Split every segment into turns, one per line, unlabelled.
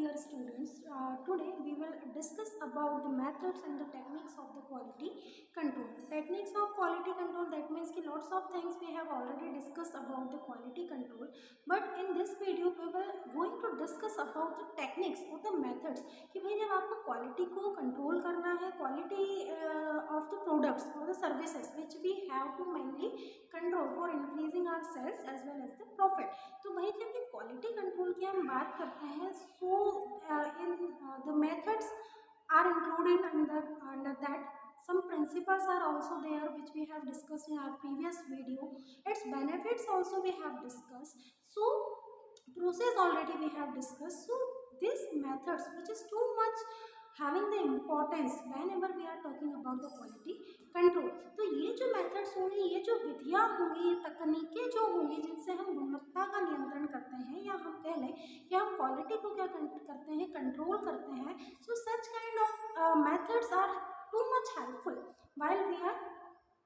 dear students. Today we will discuss about the methods and the techniques of the quality control. Techniques of quality control, that means कि lots of things we have already discussed about the quality control, but in this video we will going to discuss about the techniques or the methods कि भाई जब आपको quality को control करना है, quality of the products or the services which we have to mainly control for increasing our sales as well as the profit. तो भाई जब ये क्वालिटी कंट्रोल की हम बात करते हैं, so in the methods are included under that. Some principles are also there which we have discussed in our previous video. Its benefits also we have discussed. So process already we have discussed. So these methods which is too much having the importance whenever we are talking about the quality control. तो ये जो methods होंगे, ये जो विधियाँ होंगी, ये तकनीकें जो होंगी जिनसे हम गुणवत्ता का नियंत्रण करते हैं, या हम कह लें कि हम क्वालिटी को क्या करते हैं, कंट्रोल करते हैं. So such kind of methods are too much helpful while we are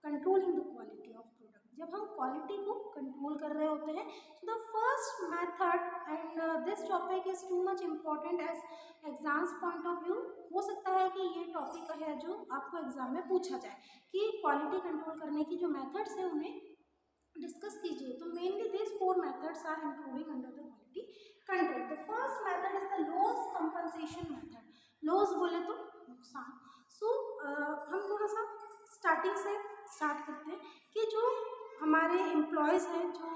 controlling the quality of product. जब हम क्वालिटी को कंट्रोल कर रहे होते हैं, so the first method, and this topic is too much important as exams point of view. हो सकता है कि ये टॉपिक है जो आपको एग्जाम में पूछा जाए कि क्वालिटी कंट्रोल करने की जो मेथड्स है उन्हें डिस्कस कीजिए. तो mainly this 4 methods are including under the quality control. The first method is the loss compensation method. Loss बोले तो नुकसान. सो हम थोड़ा सा स्टार्टिंग से स्टार्ट करते हैं कि जो हमारे एम्प्लॉयज़ हैं, जो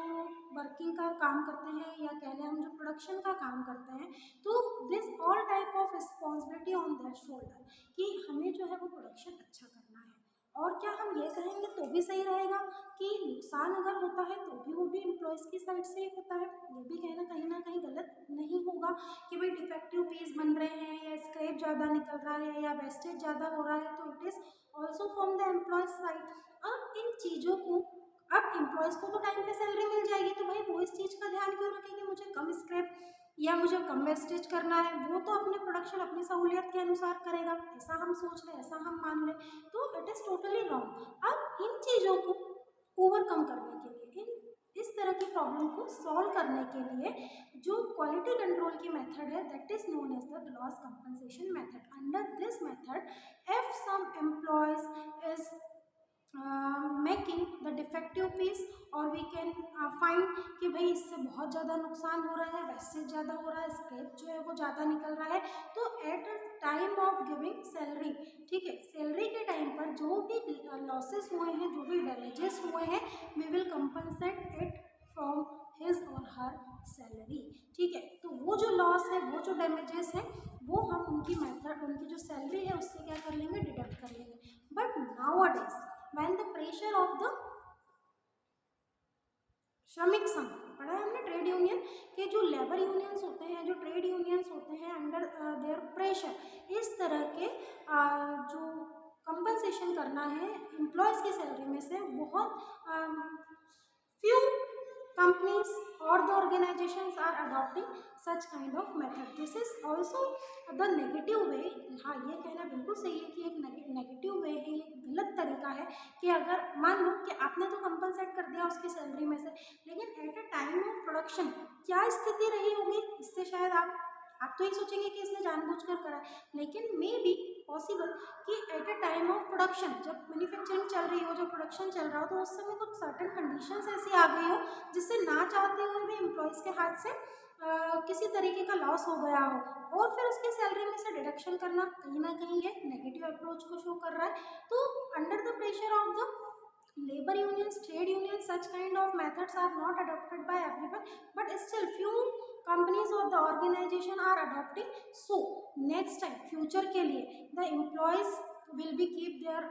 वर्किंग का काम करते हैं, या कह लें हम जो प्रोडक्शन का काम करते हैं, तो this all type of responsibility on their shoulder कि हमें जो है वो प्रोडक्शन अच्छा करना है. और क्या हम ये कहेंगे तो भी सही रहेगा कि नुकसान अगर होता है तो भी वो भी एम्प्लॉयज़ की साइड से होता है. ये भी कहना कहीं ना कहीं गलत नहीं होगा कि भाई डिफेक्टिव पीस बन रहे हैं, या स्क्रैप ज़्यादा निकल रहा है, या वेस्टेज ज़्यादा हो रहा है, तो it is also from the employees side. अब इन चीज़ों को, अब एम्प्लॉयज़ को तो टाइम पे सैलरी मिल जाएगी, तो भाई वो इस चीज़ का ध्यान क्यों रखें कि मुझे कम स्क्रैप या मुझे कम वेस्टेज करना है. वो तो अपने प्रोडक्शन अपनी सहूलियत के अनुसार करेगा, ऐसा हम सोच लें, ऐसा हम मान लें, तो इट इज़ टोटली रॉन्ग. अब इन चीज़ों को ओवरकम करने के लिए, इस तरह की प्रॉब्लम को सॉल्व करने के लिए जो क्वालिटी कंट्रोल की मेथड है, that is known as the loss compensation method. Under this method, if some employees is making the defective piece, और वी कैन फाइंड कि भाई इससे बहुत ज़्यादा नुकसान हो रहा है, वेस्टेज ज़्यादा हो रहा है, स्क्रैप जो है वो ज़्यादा निकल रहा है, तो at time of giving salary, ठीक है, सैलरी के टाइम पर जो भी लॉसेस हुए हैं, जो भी डैमेजेस हुए हैं, we will compensate it from his or her salary. ठीक है, तो वो जो लॉस है, वो जो डैमेजेस है, वो हम उनकी मेथड, उनकी जो सैलरी है उससे क्या कर लेंगे, डिडक्ट कर लेंगे. But nowadays when the pressure of the श्रमिक संघ, पढ़ा है हमने ट्रेड यूनियन के, जो लेबर यूनियंस होते हैं, जो ट्रेड यूनियंस होते हैं, अंडर देयर प्रेशर, इस तरह के जो कंपनसेशन करना है एम्प्लॉयज़ की सैलरी में से, बहुत few companies or the organizations are adopting such kind of method. This is also the negative way. हाँ, ये कहना बिल्कुल सही है कि एक नेगेटिव वे है, ये गलत तरीका है कि अगर मान लो कि आपने तो कंपनसेट कर दिया उसकी सैलरी में से, लेकिन eight a time of production क्या स्थिति रही होगी, इससे शायद आप तो ये सोचेंगे कि इसने जानबूझकर करा, लेकिन मे बी पॉसिबल कि eight a time of production, जब मैन्युफैक्चरिंग चल रही हो, जब प्रोडक्शन चल रहा हो, तो उस समय कुछ सर्टेन कंडीशंस ऐसी आ गई हो जिससे ना चाहते हुए भी एम्प्लॉयज़ के हाथ से किसी तरीके का लॉस हो गया हो, और फिर उसकी सैलरी में से डिडक्शन करना कहीं ना कहीं ये नेगेटिव अप्रोच को शो कर रहा है. तो under the pressure of the labor unions, trade unions, such kind of methods are not adopted by everyone, but still few companies or the organization are adopting. So next time future के लिए the employees will be keep their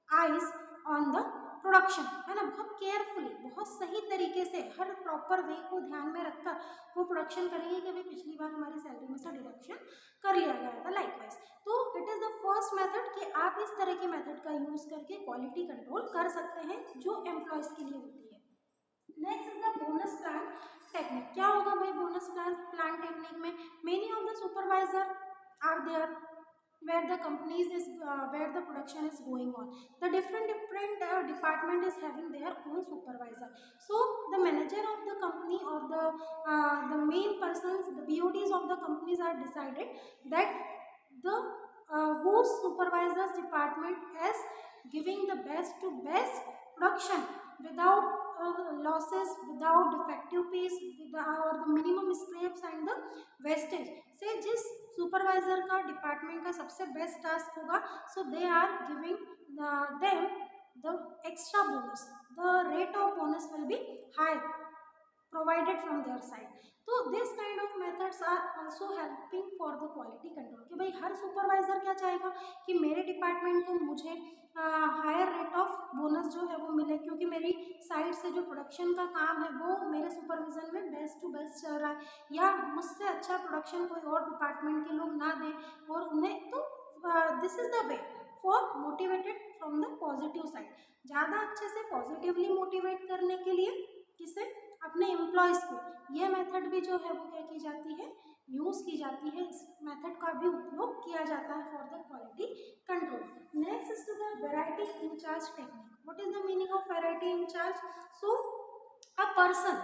eyes on the production, है ना, बहुत carefully, बहुत सही तरीके से, हर proper way को ध्यान में रखकर वो प्रोडक्शन करेंगे कि भाई पिछली बार हमारी सैलरी में से डिडक्शन कर लिया गया था. लाइकवाइज, तो it is the first method कि आप इस तरह की मेथड का यूज़ करके क्वालिटी कंट्रोल कर सकते हैं जो एम्प्लॉयज़ के लिए होती है. Next is the bonus plan technique. क्या होगा भाई बोनस प्लान टेक्निक में? Many of the supervisor are there, where the companies is where the production is going on. The different department is having their own supervisor. So the manager of the company or the main persons, the BODs of the companies are decided that the whose supervisors department is giving the best to best production without losses, without defective piece, without or the minimum scraps and the wastage से जिस supervisor का department का सबसे best task होगा, so they are giving them the extra bonus, the rate of bonus will be high provided from their side. तो this kind of methods are also helping for the quality control कि भाई हर supervisor क्या चाहेगा कि मेरे department को मुझे higher rate of bonus जो है वो मिले, क्योंकि मेरी साइड से जो प्रोडक्शन का काम है वो मेरे सुपरविजन में बेस्ट टू बेस्ट चल रहा है, या मुझसे अच्छा प्रोडक्शन कोई और डिपार्टमेंट के लोग ना दें और उन्हें, तो this is the way for motivated from the positive side, ज़्यादा अच्छे से पॉजिटिवली मोटिवेट करने के लिए किसे, अपने एम्प्लॉयज़ को, ये मेथड भी जो है वो क्या की जाती है, यूज़ की जाती है, इस मेथड का भी उपयोग किया जाता है for the quality control. Next is to the variety incharge technique. What is the meaning of variety incharge? So a person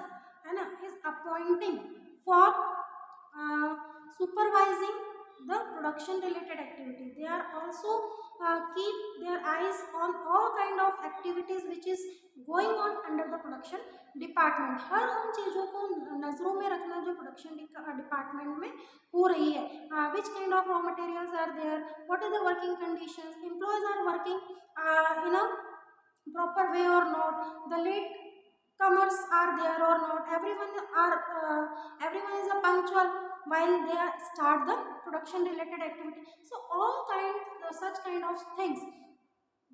है ना is appointing for supervising the production related activity. They are also keep their eyes on all kind of activities which is going on under the production department. हर उन चीज़ों को नज़रों में रखना जो production department में हो रही है. Which kind of raw materials are there, what are the working conditions, employees are working in a proper way or not, the late comers are there or not, everyone is a punctual while they are start the production related activity. So all such kind of things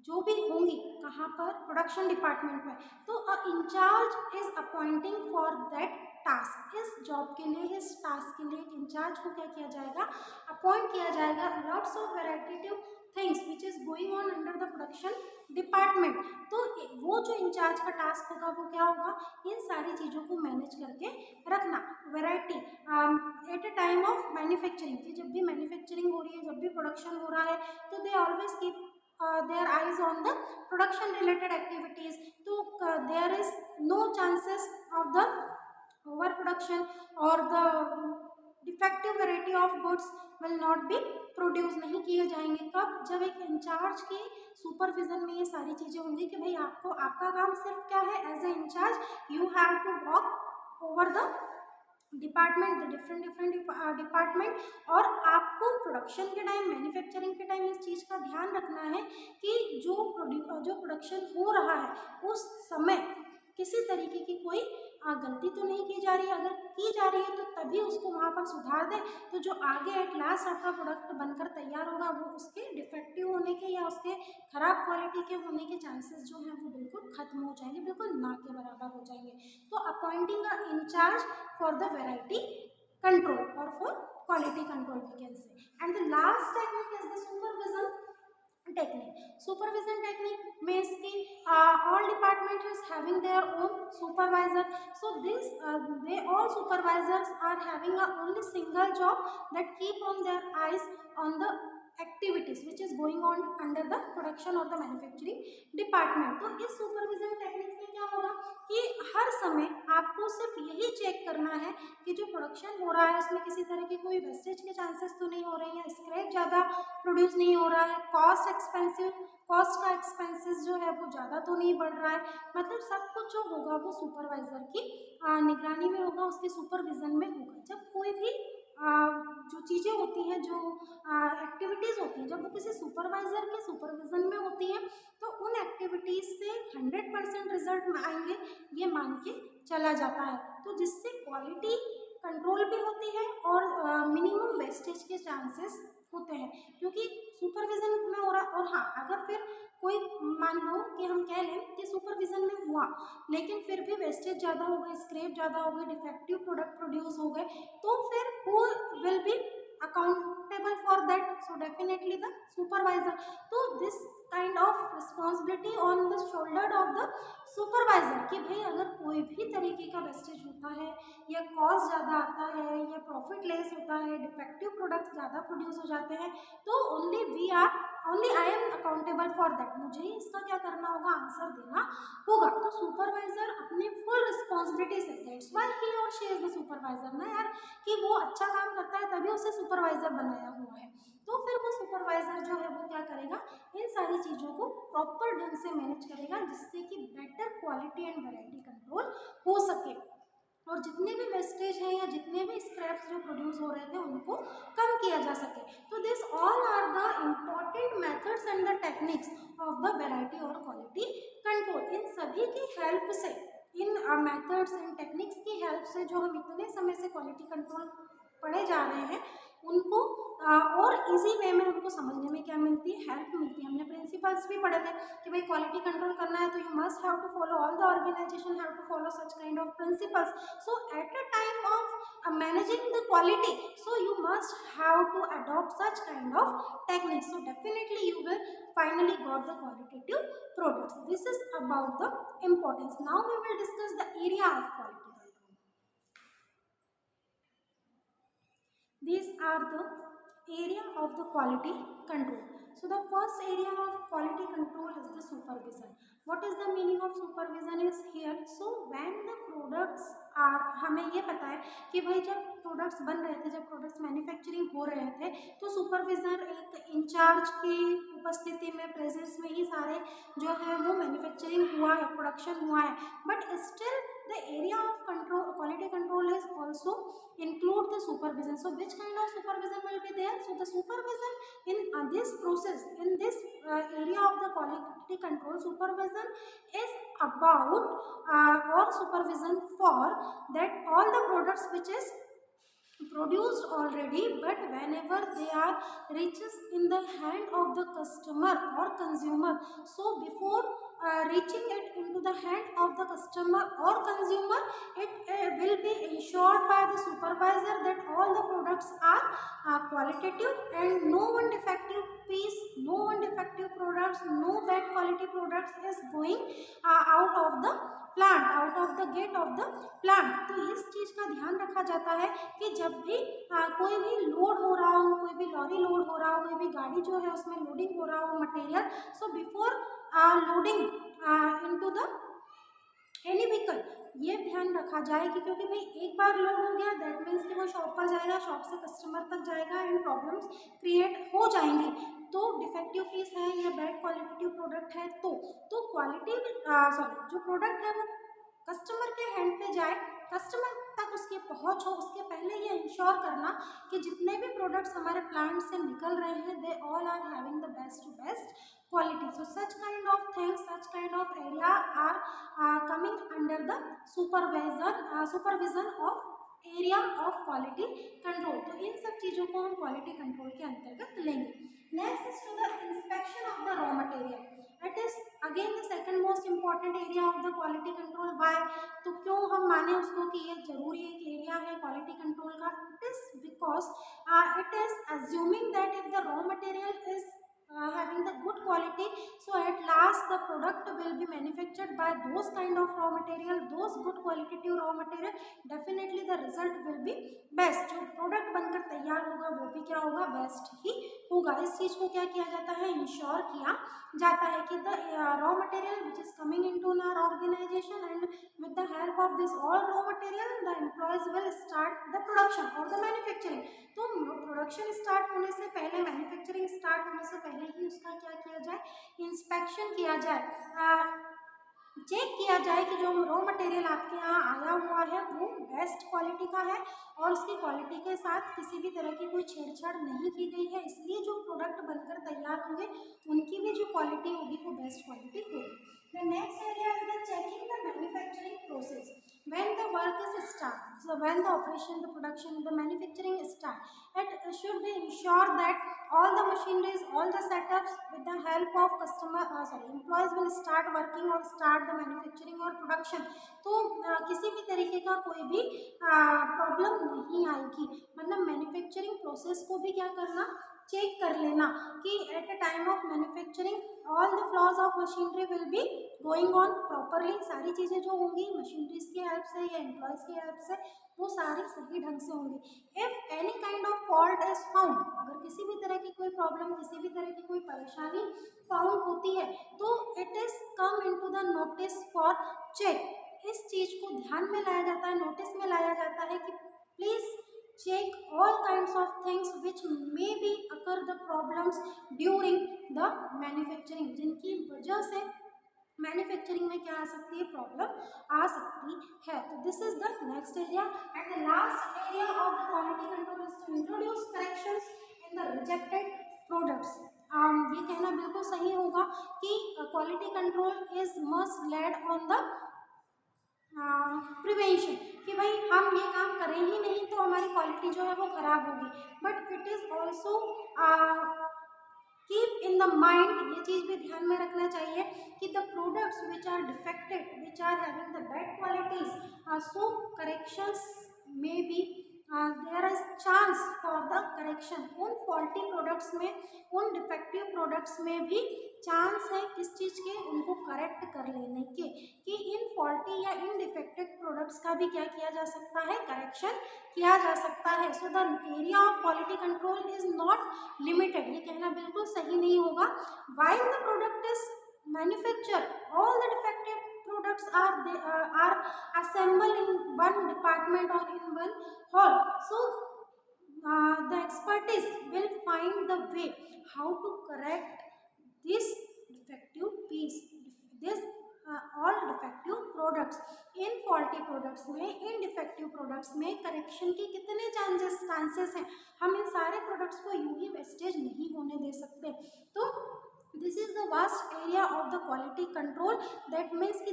जो भी होंगी कहाँ पर, production department में, तो a incharge is appointing for that task. इस job के लिए, इस टास्क के लिए इंचार्ज को क्या किया जाएगा, अपॉइंट किया जाएगा. Lots of variative things which is going on under the production department. तो वो जो इंचार्ज का टास्क होगा वो क्या होगा, इन सारी चीज़ों को मैनेज करके रखना. Variety eight a time of manufacturing, कि जब भी मैन्युफैक्चरिंग हो रही है, जब भी प्रोडक्शन हो रहा है, तो they always keep their eyes on the production related activities. So there is no chances of the overproduction or the defective variety of goods will not be produce नहीं किए जाएंगे. कब, जब एक इंचार्ज के सुपरविजन में ये सारी चीज़ें होंगी कि भाई आपको, आपका काम सिर्फ क्या है, as a incharge you have to walk over the department, the different department, और आपको प्रोडक्शन के टाइम, मैन्युफैक्चरिंग के टाइम इस चीज़ का ध्यान रखना है कि जो प्रोडक्शन हो रहा है उस समय किसी तरीके की कोई गलती तो नहीं की जा रही है. अगर की जा रही है तो तभी उसको वहाँ पर सुधार दें, तो जो आगे एट लास्ट आपका प्रोडक्ट बनकर तैयार होगा वो उसके डिफेक्टिव होने के या उसके खराब क्वालिटी के होने के चांसेस जो हैं वो बिल्कुल खत्म हो जाएंगे, बिल्कुल ना के बराबर हो जाएंगे. तो appointing a incharge for the variety control or for quality control we can say. And the last technique is the supervision technique. Supervision technique means ki all department is having their own supervisor. So this they all supervisors are having a only single job that keep on their eyes on the activities which is going on under the production or the manufacturing department. तो इस supervision technique में क्या होगा कि हर समय आपको सिर्फ यही चेक करना है कि जो प्रोडक्शन हो रहा है उसमें किसी तरह की कोई वेस्टेज के चांसेस तो नहीं हो रहे हैं, स्क्रैप ज़्यादा प्रोड्यूस नहीं हो रहा है, कॉस्ट का एक्सपेंसेस जो है वो ज़्यादा तो नहीं बढ़ रहा है. मतलब सब कुछ जो होगा वो सुपरवाइज़र की निगरानी में होगा, उसके सुपरविज़न में होगा. जब कोई भी जो चीज़ें होती हैं, जो एक्टिविटीज़ होती हैं, जब वो किसी सुपरवाइज़र के सुपरविज़न में होती हैं तो उन एक्टिविटीज़ से 100% रिजल्ट आएंगे ये मान के चला जाता है. तो जिससे क्वालिटी कंट्रोल भी होती है और मिनिमम वेस्टेज के चांसेस होते हैं, क्योंकि सुपरविज़न में हो रहा. और हाँ, अगर फिर कोई मान लो कि हम कह लें कि सुपरविज़न में हुआ लेकिन फिर भी वेस्टेज ज़्यादा हो गई, स्क्रैप ज़्यादा हो गई, डिफेक्टिव प्रोडक्ट प्रोड्यूस हो गए, तो फिर who will be accountable accountable for that? So definitely the supervisor. So this kind of responsibility on the shoulder of the supervisor कि भाई अगर कोई भी तरीके का वेस्टेज होता है या कॉस्ट ज़्यादा आता है या प्रॉफिट लेस होता है, डिफेक्टिव प्रोडक्ट्स ज़्यादा प्रोड्यूस हो जाते हैं, तो only I am accountable for that, मुझे ही इसका क्या करना होगा, आंसर देना होगा। तो सुपरवाइजर अपनी फुल रिस्पॉन्सिबिलिटी से, दैट्स व्हाई ही और शी इज द सुपरवाइजर ना यार, कि वो अच्छा काम करता है तभी उसे सुपरवाइजर बनाया हुआ है। तो फिर वो सुपरवाइजर जो है वो क्या करेगा, इन सारी चीज़ों को प्रॉपर ढंग से मैनेज करेगा जिससे कि better quality and variety control हो सके और जितने भी वेस्टेज हैं या जितने भी स्क्रैप्स जो प्रोड्यूस हो रहे थे उनको कम किया जा सके। तो this all are the important methods and the techniques of the variety और क्वालिटी कंट्रोल। इन सभी की हेल्प से, इन मेथड्स एंड टेक्निक्स की हेल्प से जो हम इतने समय से क्वालिटी कंट्रोल पढ़े जा रहे हैं उनको और इजी वे में उनको समझने में क्या मिलती है, हेल्प मिलती है। हमने प्रिंसिपल्स भी पढ़े थे कि भाई क्वालिटी कंट्रोल करना है तो you must have to follow, all the organization have to follow such kind of principles. So at a time of managing the quality, so you must have to adopt such kind of techniques, so definitely you will finally got the qualitative products. This is about the importance. Now we will discuss the area of quality control. These are the area of the quality control. So the first area of quality control is the supervision. What is the meaning of supervision is here. So when the products are, हमें ये पता है कि भाई जब products बन रहे थे, जब प्रोडक्ट्स मैन्युफैक्चरिंग हो रहे थे, तो सुपरविजन एक इंचार्ज की उपस्थिति में, प्रेजेंस में ही सारे जो है वो मैन्युफैक्चरिंग हुआ है, प्रोडक्शन हुआ है। But still the area of control, quality control is also include the supervision. So which kind of supervision will be there? So the supervision in this process, in this area of the quality control, supervision is about or supervision for that all the products which is produced already, but whenever they are reaches in the hand of the customer or consumer, so before reaching it into the hand of the customer or consumer, it will be ensured by the supervisor that all the products are qualitative and no one defective piece, no one defective products, no bad quality products is going out of the plant, out of the gate of the plant. तो इस चीज़ का ध्यान रखा जाता है कि जब भी कोई भी लोड हो रहा हो, कोई भी लॉरी लोड हो रहा हो, कोई भी गाड़ी जो है उसमें लोडिंग हो रहा हो material, so before loading into the any vehicle, ये ध्यान रखा जाए कि क्योंकि भाई एक बार लोड हो गया दैट मीन्स कि वो शॉप पर जाएगा, शॉप से कस्टमर तक जाएगा एंड प्रॉब्लम्स क्रिएट हो जाएंगी। तो डिफेक्टिव पीस है या बैड क्वालिटी प्रोडक्ट है तो क्वालिटी जो प्रोडक्ट है वो कस्टमर के हैंड पे जाए, कस्टमर तक उसकी पहुंच हो, उसके पहले ये इंश्योर करना कि जितने भी प्रोडक्ट्स हमारे प्लांट से निकल रहे हैं they all are having the best to best quality. So such kind of things, such kind of area are coming under the supervision of area of quality control. तो इन सब चीज़ों को हम quality control के अंतर्गत लेंगे। Next is to the inspection of the raw material. It is again the second most important area of the quality control. Why? तो क्यों हम माने उसको कि ये जरूरी एक एरिया है क्वालिटी कंट्रोल का? It is because it is assuming that if the raw material is having the good quality, so at last the product will be manufactured by those kind of raw material, those good qualitative raw material, definitely the result will be best. जो product बनकर तैयार होगा वो भी क्या होगा, best ही होगा। इस चीज़ को क्या किया जाता है, इंश्योर किया जाता है कि the raw material which is coming into our organization and with the help of this all raw material the employees will start the production और द मैन्युफैक्चरिंग। तो प्रोडक्शन स्टार्ट होने से पहले, मैन्युफैक्चरिंग स्टार्ट होने से पहले ही उसका क्या किया जाए, इंस्पेक्शन किया जाए, चेक किया जाए कि जो रॉ मटेरियल आपके यहाँ आया हुआ है वो बेस्ट क्वालिटी का है और उसकी क्वालिटी के साथ किसी भी तरह की कोई छेड़छाड़ नहीं की गई है, इसलिए जो प्रोडक्ट बनकर तैयार होंगे उनकी भी जो क्वालिटी होगी वो बेस्ट क्वालिटी होगी। The next area is the checking the manufacturing process. When the work is start, so when the operation, the production, the manufacturing start, it should be ensured that all the machineries, all the setups with the help of employees will start working or start the manufacturing or production. तो किसी भी तरीके का कोई भी problem नहीं आएगी, मतलब मैन्युफैक्चरिंग प्रोसेस को भी क्या करना, चेक कर लेना कि eight a time of manufacturing all the flaws of machinery will be going on properly. सारी चीज़ें जो होंगी मशीनरीज की हेल्प से या एम्प्लॉयज़ की हेल्प से वो सारी सही ढंग से होंगी। If any kind of fault is found, अगर किसी भी तरह की कोई प्रॉब्लम, किसी भी तरह की कोई परेशानी फाउंड होती है तो it is come into the notice for check. इस चीज़ को ध्यान में लाया जाता है, नोटिस में लाया जाता है कि please check all kinds of things which may be occur the problems during the manufacturing, जिनकी वजह से मैन्युफैक्चरिंग में क्या आ सकती है, प्रॉब्लम आ सकती है। तो this is the next area and the last area of the quality control is to introduce corrections in the rejected products. ये कहना बिल्कुल सही होगा कि quality control is must led on the prevention, कि भाई हम ये काम करें ही नहीं तो हमारी क्वालिटी जो है वो खराब होगी। But it is also keep in the mind, ये चीज़ भी ध्यान में रखना चाहिए कि the products which are defected, which are having the bad qualities, so corrections may be there is chance for the correction. उन फॉल्टी प्रोडक्ट्स में, उन डिफेक्टिव प्रोडक्ट्स में भी चांस है किस चीज़ के, उनको करेक्ट कर लेने के, कि इन फॉल्टी या इन डिफेक्टेड प्रोडक्ट्स का भी क्या किया जा सकता है, करेक्शन किया जा सकता है। So the area of quality control is not limited, ये कहना बिल्कुल सही नहीं होगा। While the product is manufacture all the defected products are assembled in one department or in one hall, so the expertise will find the way how to correct this defective piece, this all defective products। In faulty products में, इन defective products में correction के कितने chances हैं, हम इन सारे products को यूं ही wastage नहीं होने दे सकते। तो this is the vast area of the quality control, that means कि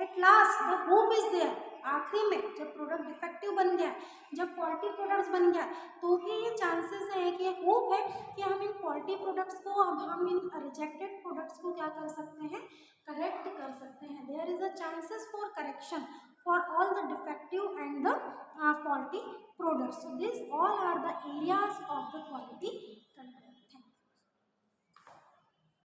at last the hope is there, आखिरी में जब प्रोडक्ट डिफेक्टिव बन गया, जब फॉल्टी प्रोडक्ट्स बन गया, तो भी ये चांसेस है कि होप है कि हम इन फॉल्टी प्रोडक्ट्स को, अब हम इन रिजेक्टेड प्रोडक्ट्स को क्या कर सकते हैं, करेक्ट कर सकते हैं। There is a chances for correction for all the defective and the faulty products. So these all are the